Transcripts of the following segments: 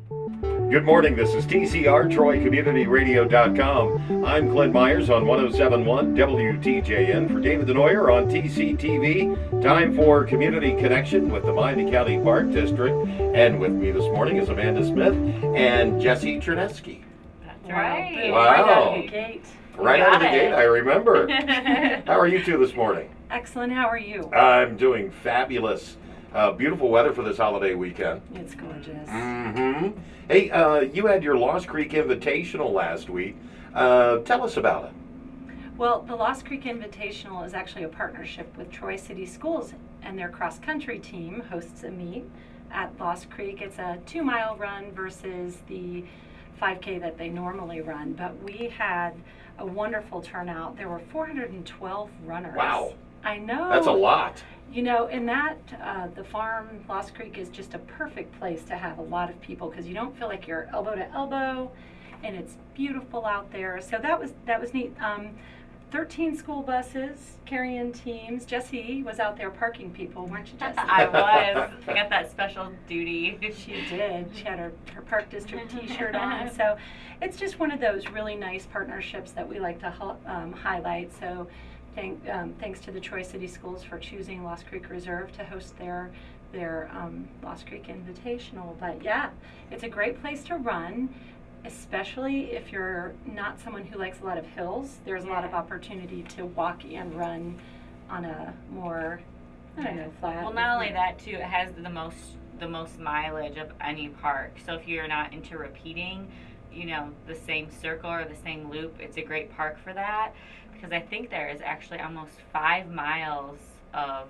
Good morning, this is TCR, TroyCommunityRadio.com. I'm Clint Myers on 107.1 WTJN for David Denoyer on TCTV. Time for Community Connection with the Miami County Park District. And with me this morning is Amanda Smith and Jessie Chernetski. That's right. Wow. Right out of the gate. Right out of the gate, I remember. How are you two this morning? Excellent. How are you? I'm doing fabulous. Beautiful weather for this holiday weekend. It's gorgeous. Mm-hmm. Hey, you had your Lost Creek Invitational last week. Tell us about it. Well, the Lost Creek Invitational is actually a partnership with Troy City Schools, and their cross-country team hosts a meet at Lost Creek. It's a 2-mile run versus the 5K that they normally run, but we had a wonderful turnout. There were 412 runners. Wow. I know. That's a lot. You know, in that, the farm, Lost Creek, is just a perfect place to have a lot of people because you don't feel like you're elbow to elbow, and it's beautiful out there. So that was neat. 13 school buses carrying teams. Jessie was out there parking people, weren't you, Jessie? I was. I got that special duty. She did. She had her Park District t-shirt on. So it's just one of those really nice partnerships that we like to highlight. So thanks to the Troy City Schools for choosing Lost Creek Reserve to host their Lost Creek Invitational. But yeah, it's a great place to run, especially if you're not someone who likes a lot of hills. There's a lot of opportunity to walk and run on a more, I don't know, flat. Well, not only that too, it has the most mileage of any park. So if you're not into repeating, you know, the same circle or the same loop, it's a great park for that. Because I think there is actually almost 5 miles of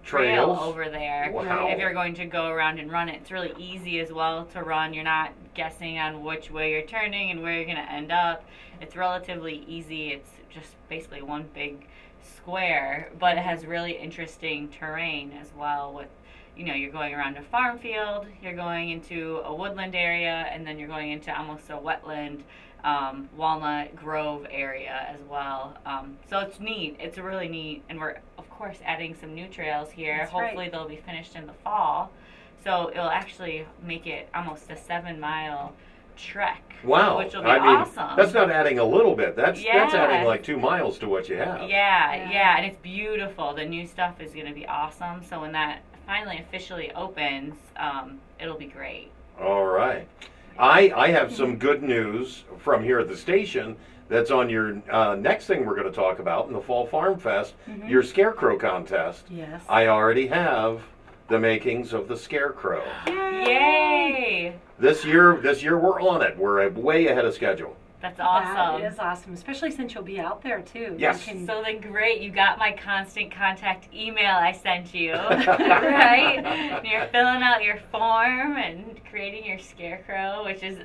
trail over there. Wow. If you're going to go around and run it. It's really easy as well to run. You're not guessing on which way you're turning and where you're going to end up. It's relatively easy. It's just basically one big square, but it has really interesting terrain as well with, you know, you're going around a farm field, you're going into a woodland area, and then you're going into almost a wetland Walnut Grove area as well. So it's neat. It's really neat. And we're, of course, adding some new trails here. That's Hopefully right. they'll be finished in the fall. So it'll actually make it almost a 7-mile trek. Wow. Which will be awesome. awesome. That's not adding a little bit. That's Yeah. adding like 2 miles to what you have. Yeah. And it's beautiful. The new stuff is going to be awesome. So when that finally officially opens, it'll be great. All right. I have some good news from here at the station that's on your next thing we're going to talk about in the Fall Farm Fest, your Scarecrow contest. Yes. I already have the makings of the Scarecrow. Yay! This year we're on it. We're way ahead of schedule. That's awesome. That is awesome, especially since you'll be out there too. Yes. So then great, you got my constant contact email I sent you, right? And you're filling out your form and creating your Scarecrow, which is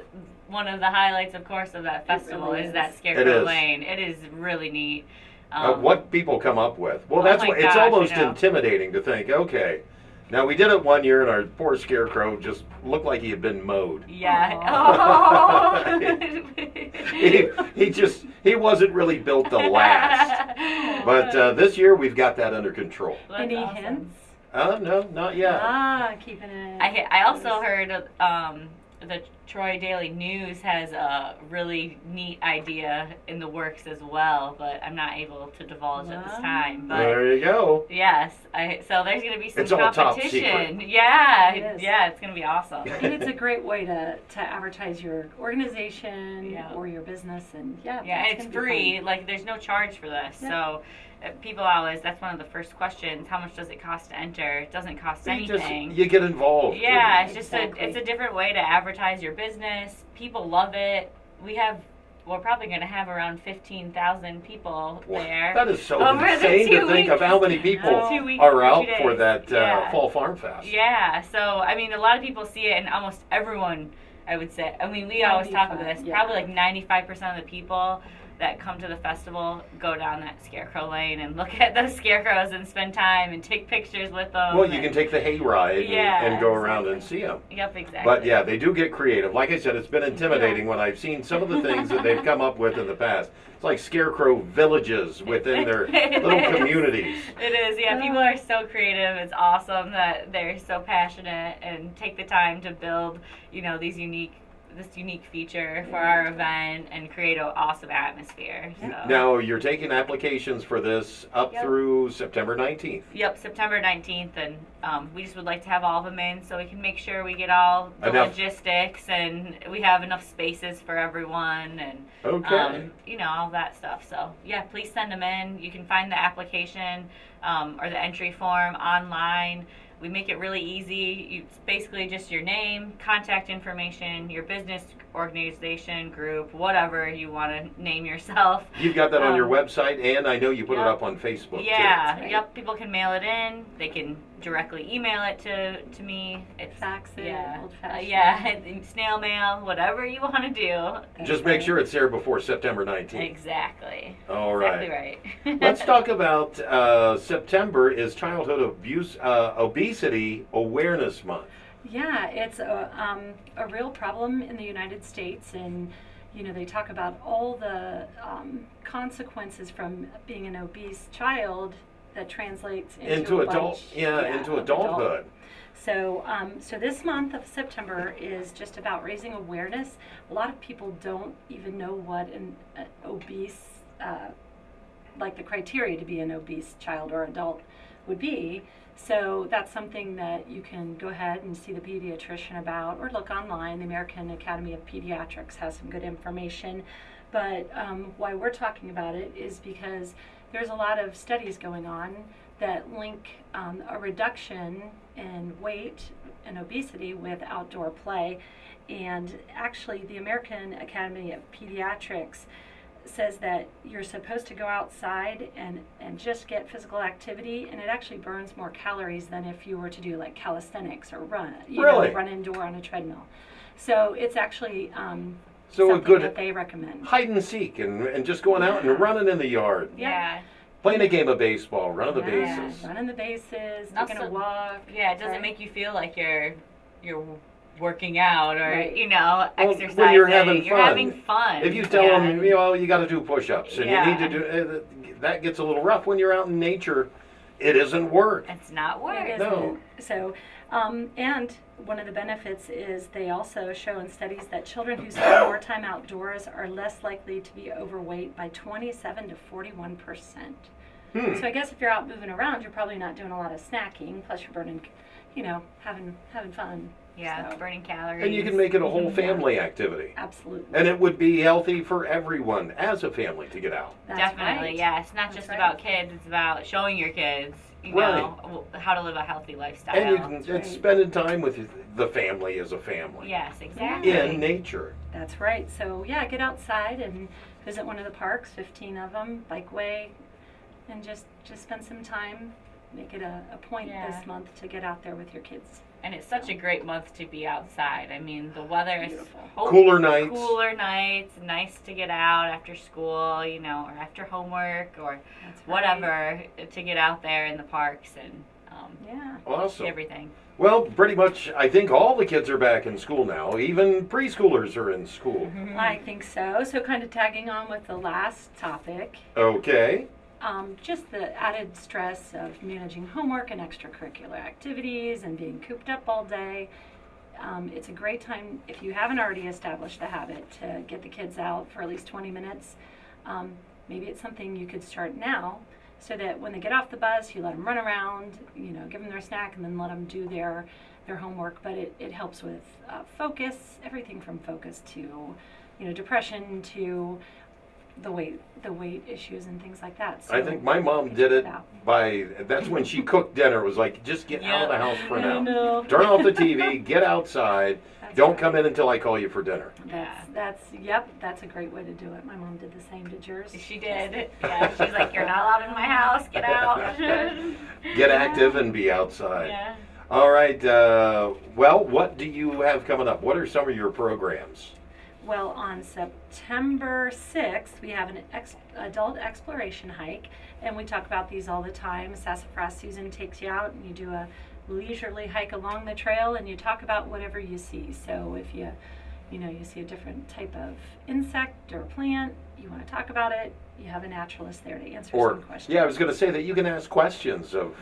one of the highlights, of course, of that festival really is is. that Scarecrow is. Lane. It is really neat. What people come up with. Well, Oh that's my what it's gosh, I almost know. intimidating to think, okay, now we did it one year and our poor Scarecrow just looked like he had been mowed. Yeah. He wasn't really built to last. But this year we've got that under control. That's Any awesome. hints? No, not yet. Keeping it. I also heard the Troy Daily News has a really neat idea in the works as well, but I'm not able to divulge at this time. But There you go. yes, so there's going to be some It's all top competition. secret. Yeah, It is. yeah, it's going to be awesome. And it's a great way to advertise your organization Yeah. or your business, and Yeah, that's and it's gonna be free. fun. Like, there's no charge for this. Yeah. So people always, that's one of the first questions. How much does it cost to enter? It doesn't cost anything. You get involved. Yeah, it's just Exactly. it's a different way to advertise your business. People love it. We're probably going to have around 15,000 people there. That is so Over the insane 2 to think of weeks. how many people 2 weeks, are 2 out days. for that Yeah. Fall Farm Fest. Yeah, so I mean, a lot of people see it, and almost everyone, I would say. I mean, we always talk about this. 95, yeah. Probably like 95% of the people that come to the festival go down that Scarecrow lane and look at those scarecrows and spend time and take pictures with them. Well, you can take the hayride and go around and see them. Yep, exactly. But yeah, they do get creative. Like I said, it's been intimidating when I've seen some of the things that they've come up with in the past. It's like scarecrow villages within their little communities. It is, yeah. People are so creative. It's awesome that they're so passionate and take the time to build, you know, this unique feature for our event and create an awesome atmosphere. So. Now, you're taking applications for this up through September 19th. Yep, September 19th, and we just would like to have all of them in so we can make sure we get all the logistics and we have enough spaces for everyone and you know, all that stuff. So yeah, please send them in. You can find the application or the entry form online. We make it really easy. It's basically just your name, contact information, your business, organization, group, whatever you want to name yourself. You've got that on your website, and I know you put it up on Facebook, too. Yep. People can mail it in. They can directly email it to me. Fax it, old-fashioned. Snail mail, whatever you want to do. Just make sure it's there before September 19th. Exactly. All right. Exactly right. Let's talk about September is Childhood Obesity Awareness Month. Yeah, it's a real problem in the United States, and you know, they talk about all the consequences from being an obese child that translates into adulthood. So, so this month of September is just about raising awareness. A lot of people don't even know what an obese, like the criteria to be an obese child or adult would be. So that's something that you can go ahead and see the pediatrician about, or look online. The American Academy of Pediatrics has some good information. But why we're talking about it is because there's a lot of studies going on that link a reduction in weight and obesity with outdoor play. And actually, the American Academy of Pediatrics says that you're supposed to go outside and just get physical activity, and it actually burns more calories than if you were to do like calisthenics or run indoor on a treadmill. So it's actually something that they recommend. Hide and seek and just going out and running in the yard. Yeah. Playing a game of baseball, running the bases. Running the bases, taking a walk. Yeah, it doesn't make you feel like you're working out or you know, exercising. When you're having fun. If you tell them, you know, you got to do push-ups and you need to do that, gets a little rough when you're out in nature. It isn't work. It's not work. It isn't. So, and one of the benefits is they also show in studies that children who spend more time outdoors are less likely to be overweight by 27 to 41%. So I guess if you're out moving around, you're probably not doing a lot of snacking. Plus, you're burning, you know, having fun. Yeah, so. Burning calories. And you can make it a whole family activity. Absolutely. And it would be healthy for everyone as a family to get out. That's Definitely, right. yeah. It's not just about kids. It's about showing your kids, you know, how to live a healthy lifestyle. And it's spending time with the family as a family. Yes, exactly. In nature. That's right. So, yeah, get outside and visit one of the parks, 15 of them, bikeway, and just spend some time. Make it a point this month to get out there with your kids. And it's such a great month to be outside. I mean, the weather is cooler nights. Cooler nights, nice to get out after school, you know, or after homework or whatever, to get out there in the parks and awesome. Everything. Well, pretty much, I think all the kids are back in school now. Even preschoolers are in school. Mm-hmm. I think so. So kind of tagging on with the last topic. Okay. Just the added stress of managing homework and extracurricular activities and being cooped up all day. It's a great time, if you haven't already established the habit, to get the kids out for at least 20 minutes. Maybe it's something you could start now, so that when they get off the bus, you let them run around, you know, give them their snack, and then let them do their homework. But it helps with focus, everything from focus to, you know, depression to the weight issues and things like that. So I think my mom did it that's when she cooked dinner. It was like, just get out of the house for now. Turn off the TV, get outside. Don't come in until I call you for dinner. That's a great way to do it. My mom did the same. Did yours? She did. Yeah, she's like, you're not allowed in my house. Get out. Get active and be outside. Yeah. All right. Well, what do you have coming up? What are some of your programs? Well, on September 6th, we have an adult exploration hike, and we talk about these all the time. Sassafras Susan takes you out and you do a leisurely hike along the trail, and you talk about whatever you see. So if you see a different type of insect or plant, you want to talk about it, you have a naturalist there to answer some questions. Yeah, I was going to say that you can ask questions of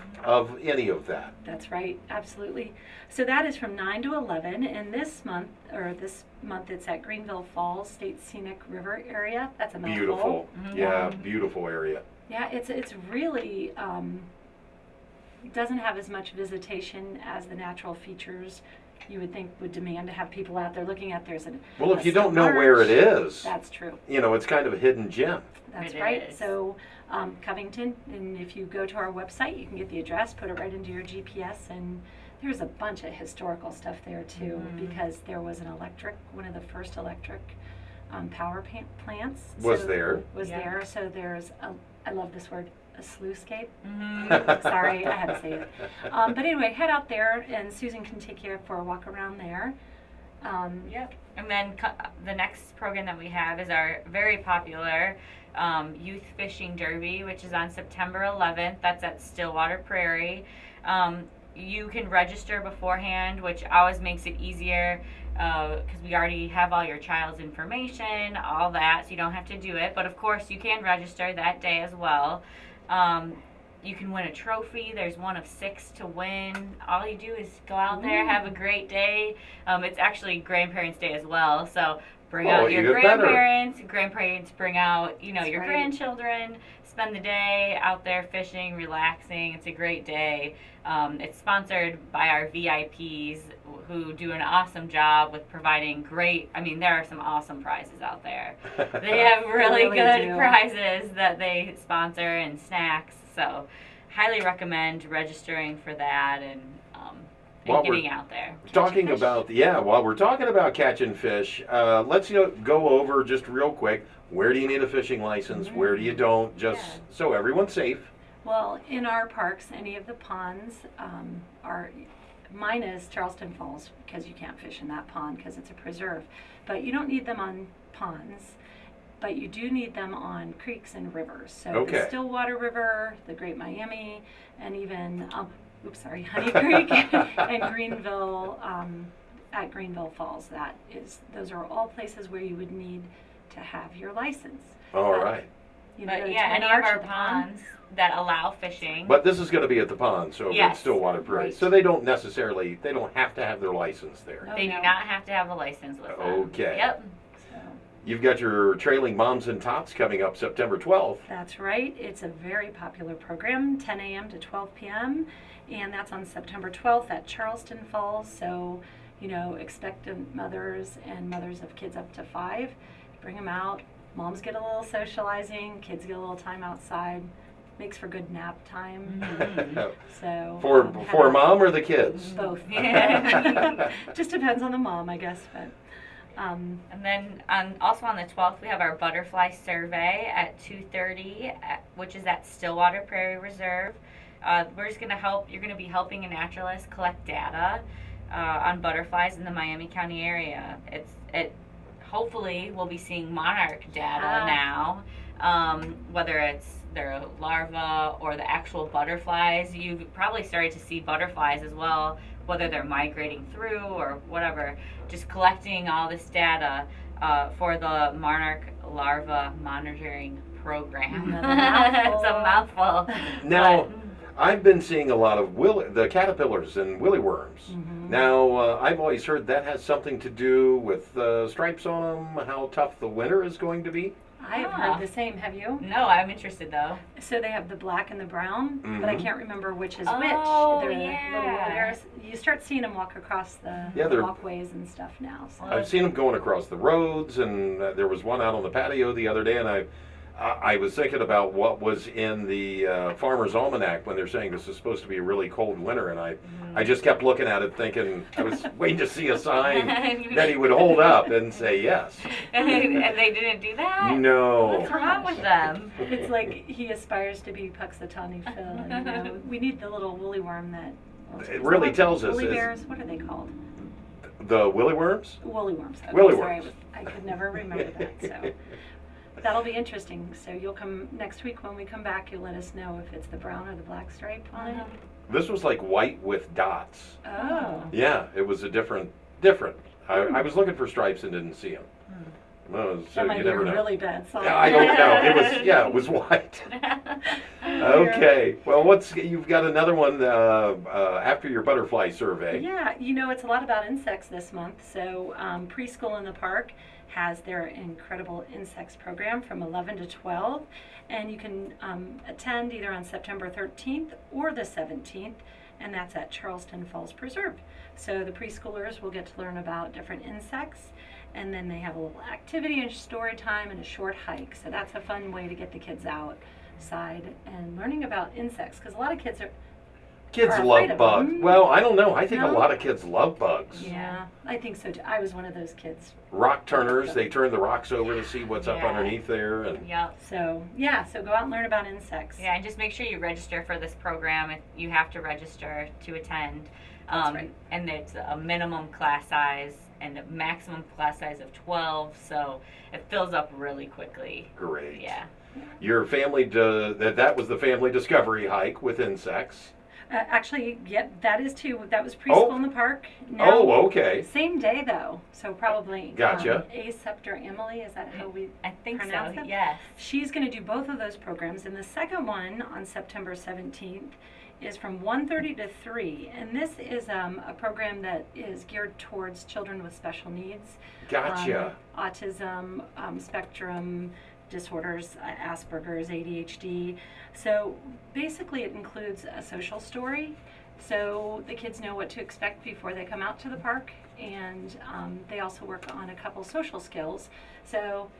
any of that. That's right, absolutely. So that is from 9 to 11, and this month it's at Greenville Falls State Scenic River area. That's a mouthful. Beautiful. Yeah, beautiful area. Yeah, it's really doesn't have as much visitation as the natural features you would think would demand to have people out there looking at. Well, if you don't know where it is, that's true. It's kind of a hidden gem. That's right. So Covington, and if you go to our website, you can get the address, put it right into your GPS, and there's a bunch of historical stuff there too, because there was one of the first electric power plants Was there. So there's I love this word, a sluice-scape. Sorry, I had to say it. But anyway, head out there, and Susan can take you for a walk around there. Yep. And then the next program that we have is our very popular Youth Fishing Derby, which is on September 11th. That's at Stillwater Prairie. You can register beforehand, which always makes it easier because we already have all your child's information, all that, so you don't have to do it. But of course, you can register that day as well. You can win a trophy. There's one of 6 to win. All you do is go out there, have a great day. It's actually Grandparents' Day as well, so bring out your grandparents. Grandparents bring out, your grandchildren. Spend the day out there fishing, relaxing. It's a great day. It's sponsored by our VIPs who do an awesome job with providing there are some awesome prizes out there. They have really good prizes that they sponsor and snacks. So highly recommend registering for that and getting out there. While we're talking about catching fish, let's go over just real quick, where do you need a fishing license, where do you don't, so everyone's safe. Well, in our parks, any of the ponds mine is Charleston Falls, because you can't fish in that pond because it's a preserve. But you don't need them on ponds, but you do need them on creeks and rivers. So the Stillwater River, the Great Miami, and even, Honey Creek and Greenville, at Greenville Falls. Those are all places where you would need to have your license. All right. Any of our ponds that allow fishing. But this is going to be at the pond, so it's Stillwater Prairie. Right. So they don't have to have their license there. They do not have to have a license with them. Okay. Yep. You've got your Trailing Moms and Tots coming up September 12th. That's right. It's a very popular program, 10 a.m. to 12 p.m., and that's on September 12th at Charleston Falls. So, expectant mothers and mothers of kids up to 5, bring them out. Moms get a little socializing, kids get a little time outside. Makes for good nap time. So for mom or the kids? Both. Just depends on the mom, I guess. But and then also on the 12th, we have our butterfly survey at 2:30, which is at Stillwater Prairie Reserve. We're just going to help. You're going to be helping a naturalist collect data on butterflies in the Miami County area. Hopefully we'll be seeing monarch data now, whether it's their larvae or the actual butterflies. You've probably started to see butterflies as well, whether they're migrating through or whatever. Just collecting all this data for the monarch larva monitoring program. It's a mouthful. Now, I've been seeing a lot of the caterpillars and willy worms. Now, I've always heard that has something to do with stripes on them, how tough the winter is going to be. I have heard the same. Have you? No, I'm interested though. So they have the black and the brown, but I can't remember which is which. You start seeing them walk across the walkways and stuff now. So. I've seen them going across the roads, and there was one out on the patio the other day, and I was thinking about what was in the Farmer's Almanac when they're saying this is supposed to be a really cold winter, and I just kept looking at it thinking, I was waiting to see a sign that he would hold up and say yes. And they didn't do that? No. What's wrong with them? It's like he aspires to be Puxatawny Phil. We need the little woolly worm that... It really tells us. Woolly bears, what are they called? The willy worms? Woolly worms. Okay, Willy sorry, worms. I could never remember that. So that'll be interesting. So you'll come next week when we come back. You'll let us know if it's the brown or the black stripe on it. This was like white with dots. Oh. Yeah, it was a different. I was looking for stripes and didn't see them. Well, so That might you be a never know. really bad sign. Yeah, I don't know. It was white. Okay. Well, you've got another one after your butterfly survey. Yeah, it's a lot about insects this month. So Preschool in the Park has their incredible insects program from 11 to 12. And you can attend either on September 13th or the 17th, and that's at Charleston Falls Preserve. So the preschoolers will get to learn about different insects, and then they have a little activity and story time and a short hike. So that's a fun way to get the kids outside and learning about insects, because a lot of kids are Kids afraid love of bugs. them. Well, I don't know. I think a No? lot of kids love bugs. Yeah, I think so too. I was one of those kids. Rock turners, they turn the rocks over to see what's up Yeah. underneath there. And Yep. So yeah, so go out and learn about insects. Yeah, and just make sure you register for this program. You have to register to attend. That's right. And it's a minimum class size and a maximum class size of 12, so it fills up really quickly. Great. Yeah. Your family, that was the family discovery hike with insects. Actually, yep, that is too. That was Preschool in the Park. Now, Oh, okay. Same day though, so probably. Gotcha. Aceptor Emily, is that how we I think pronounce so, it? yes. She's going to do both of those programs, and the second one on September 17th is from 1:30 to 3, and this is a program that is geared towards children with special needs. Gotcha. Autism, spectrum disorders, Asperger's, ADHD. So basically it includes a social story, so the kids know what to expect before they come out to the park, and they also work on a couple social skills. So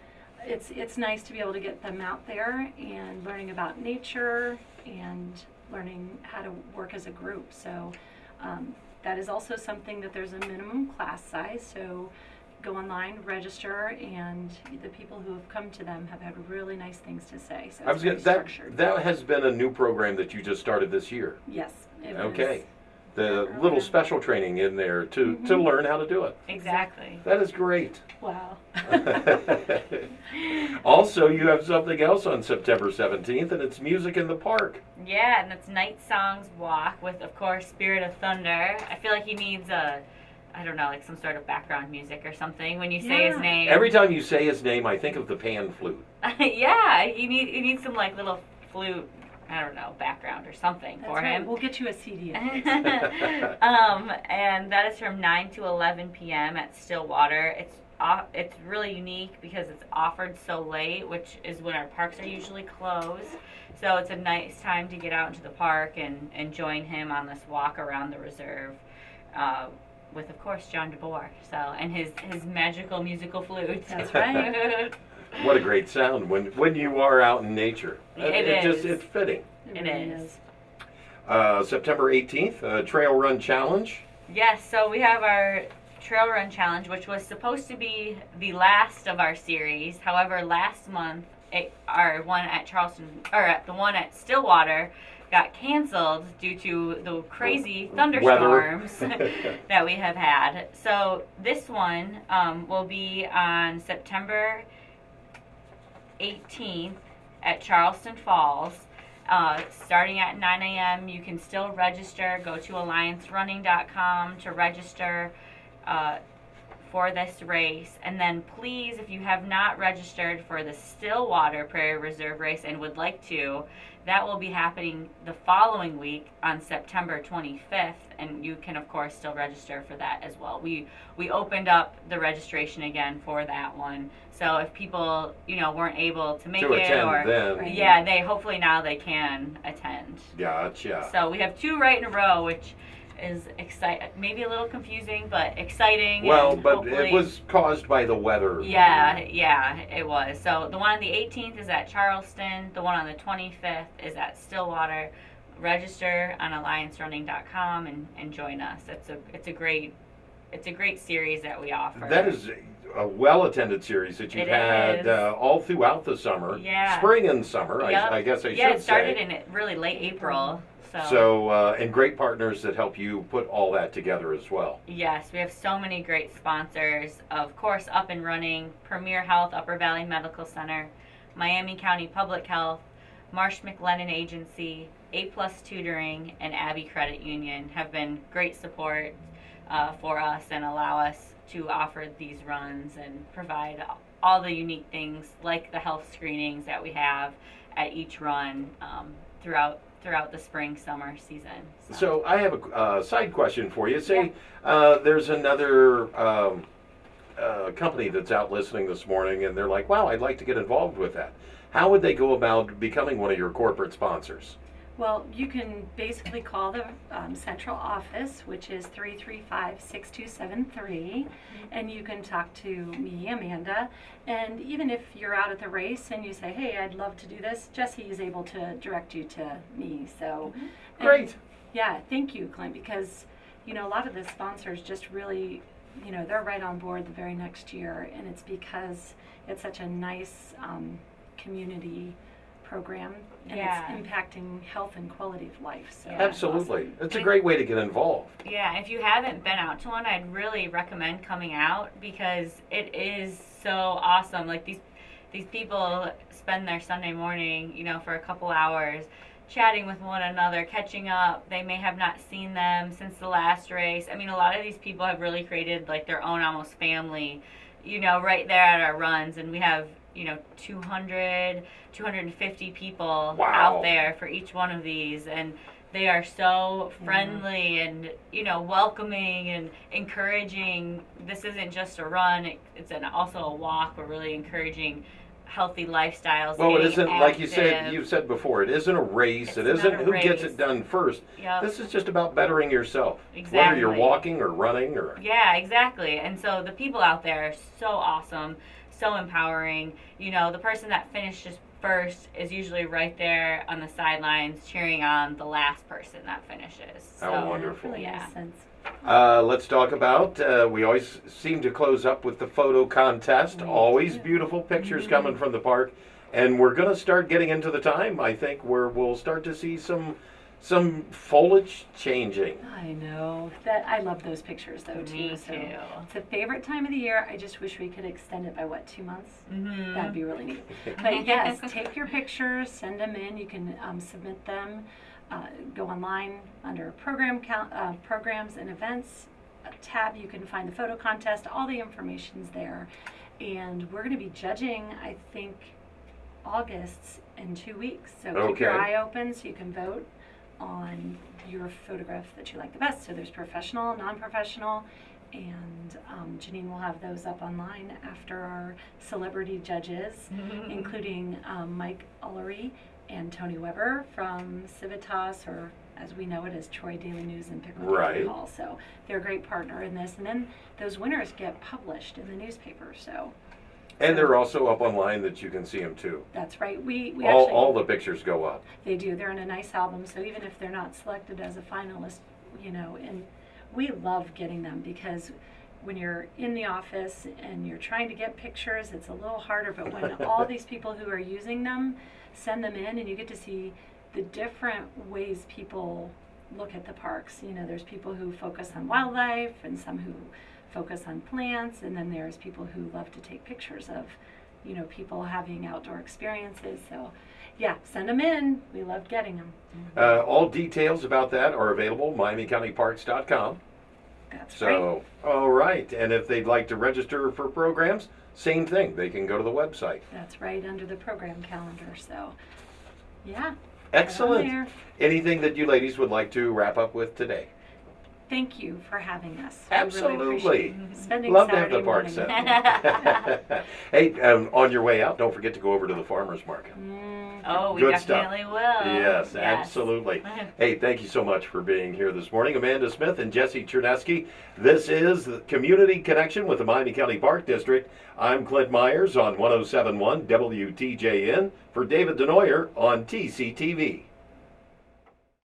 it's nice to be able to get them out there and learning about nature and learning how to work as a group. So that is also something that there's a minimum class size, so go online, register, and the people who have come to them have had really nice things to say. So it's very structured. That has been a new program that you just started this year. Yes, it Okay. was. The Yeah, little earlier. special training in there to learn how to do it. Exactly. That is great. Wow. Also, you have something else on September 17th, and it's Music in the Park. Yeah, and it's Night Songs Walk with, of course, Spirit of Thunder. I feel like he needs I don't know, like some sort of background music or something when you say his Yeah. name. Every time you say his name, I think of the pan flute. Yeah, you need some like little flute, I don't know, background or something That's for right. him. We'll get you a CD. And that is from 9 to 11 p.m. at Stillwater. It's really unique because it's offered so late, which is when our parks are usually closed. So it's a nice time to get out into the park and join him on this walk around the reserve. With, of course, John DeBoer, and his magical musical flute. That's right. What a great sound when you are out in nature. It's fitting. It It really is. September 18th, Trail Run Challenge. Yes, so we have our Trail Run Challenge, which was supposed to be the last of our series. However, last month, the one at Stillwater got canceled due to the crazy thunderstorms that we have had. So this one will be on September 18th at Charleston Falls, starting at 9 a.m. You can still register. Go to alliancerunning.com to register for this race. And then please, if you have not registered for the Stillwater Prairie Reserve race and would like to, that will be happening the following week on September 25th, and you can, of course, still register for that as well. We opened up the registration again for that one, so if people, weren't able to make To it, attend or then. yeah, hopefully now they can attend. Gotcha. So we have 2 right in a row, which is maybe a little confusing, but exciting. Well, and but hopefully, it was caused by the weather. Yeah, it was. So the one on the 18th is at Charleston. The one on the 25th is at Stillwater. Register on alliancerunning.com and join us. It's a great series that we offer. That is a well-attended series that you've It had is. all throughout the summer. Yeah. Spring and summer, Yep. I guess I should say. Yeah, it started in really late April. So, and great partners that help you put all that together as well. Yes, we have so many great sponsors. Of course, Up and Running, Premier Health, Upper Valley Medical Center, Miami County Public Health, Marsh McLennan Agency, A+ Tutoring, and Abbey Credit Union have been great support for us and allow us to offer these runs and provide all the unique things like the health screenings that we have at each run throughout the spring summer season. So I have a side question for you. Say there's another company that's out listening this morning and they're like, wow, I'd like to get involved with that. How would they go about becoming one of your corporate sponsors? Well, you can basically call the central office, which is 335-6273, and you can talk to me, Amanda. And even if you're out at the race and you say, hey, I'd love to do this, Jessie is able to direct you to me. So, Great. Yeah, thank you, Clint, because, you know, a lot of the sponsors just really, you know, they're right on board the very next year, and it's because it's such a nice community program, and it's impacting health and quality of life. So Absolutely. awesome. It's a great way to get involved. Yeah, if you haven't been out to one, I'd really recommend coming out because it is so awesome. Like these people spend their Sunday morning, you know, for a couple hours chatting with one another, catching up. They may have not seen them since the last race. I mean, a lot of these people have really created like their own almost family, you know, right there at our runs, and we have, you know, 250 people out there for each one of these, and they are so friendly and, you know, welcoming and encouraging. This isn't just a run, it's also a walk. We're really encouraging healthy lifestyles. Well, it isn't, like you said before, it isn't a race. It isn't who gets it done first. This is just about bettering yourself. Exactly. Whether you're walking or running or... Yeah, exactly. And so the people out there are so awesome, so empowering. You know, the person that finishes first is usually right there on the sidelines cheering on the last person that finishes. How wonderful. Really makes sense. Let's talk about, we always seem to close up with the photo contest. Always beautiful pictures coming from the park. And we're going to start getting into the time, I think, where we'll start to see some foliage changing. I know. I love those pictures, though, too. Me So too. it's a favorite time of the year. I just wish we could extend it by, 2 months? Mm-hmm. That'd be really neat. But yes, take your pictures, send them in. You can submit them. Go online under programs and events tab. You can find the photo contest. All the information's there. And we're going to be judging, I think, August in 2 weeks. So keep your eye open so you can vote on your photograph that you like the best. So there's professional, non-professional, and Janine will have those up online after our celebrity judges, including Mike Ullery and Tony Weber from Civitas, or as we know it as Troy Daily News and Pickle Daily Hall. So they're a great partner in this. And then those winners get published in the newspaper. And they're also up online that you can see them too. That's right. We all the pictures go up. They do. They're in a nice album. So even if they're not selected as a finalist, you know, and we love getting them because when you're in the office and you're trying to get pictures, it's a little harder. But when all these people who are using them send them in, and you get to see the different ways people look at the parks. You know, there's people who focus on wildlife and some who focus on plants, and then there's people who love to take pictures of, you know, people having outdoor experiences. So yeah, send them in. We love getting them. All details about that are available MiamiCountyParks.com. That's right. All right. And if they'd like to register for programs, same thing. They can go to the website. That's right, under the program calendar. So yeah. Excellent. Anything that you ladies would like to wrap up with today? Thank you for having us. Absolutely. Spending Love to have Saturday the park morning. set. Hey, on your way out, don't forget to go over to the farmer's market. Oh, we Good definitely stuff. will. Yes, absolutely. Hey, thank you so much for being here this morning. Amanda Smith and Jessie Chernetski. This is the Community Connection with the Miami County Park District. I'm Clint Myers on 107.1 WTJN for David Denoyer on TCTV.